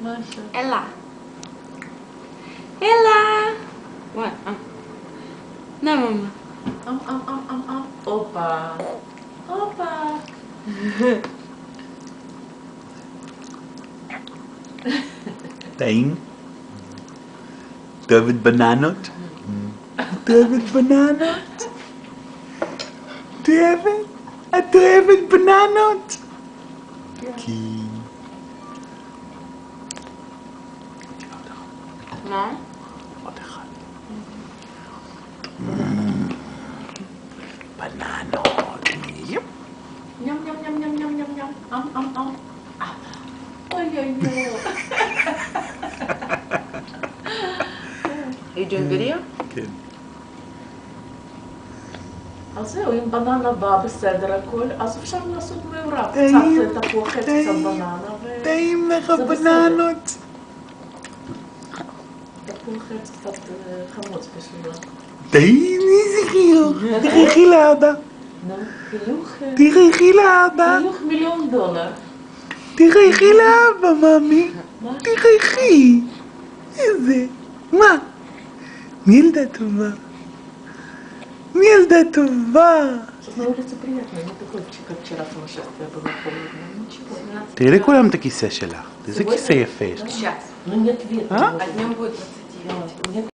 Маша. Элла. Элла. Вот, на, мама. Ам. Опа. Опа. טעים? את אוהבת בננות? את אוהבת בננות? את אוהבת? את אוהבת בננות? כן. מה? עוד אחד. בננות. יופ. Ням. Ам. Ой-ой-ой. You doing video? כן. אז זהו, אם בננה באה בסדר הכל, אז אפשר לעשות מעורב. טעים, קצת תפוח עץ, טעים, קצת בננה, טעים לך זה בסדר. בננות. תפוח עץ קצת חמוץ בשבילו. טעים, איזה חיוך. תחייכי לאבא. נו, חיוך, תחייכי לאבא. חיוך $1,000,000. תחייכי לאבא, ממי. מה? תחייכי. איזה. מה? מי ילדה טובה? מי ילדה טובה? Сейчас на улице приятно, не такой, как вчера сумасшествие было холодно. Ничего. תראי לכולם את הכיסא שלך. איזה כיסא יפה יש לך. Сейчас. Ну нет ветра. А? вот. А днем будет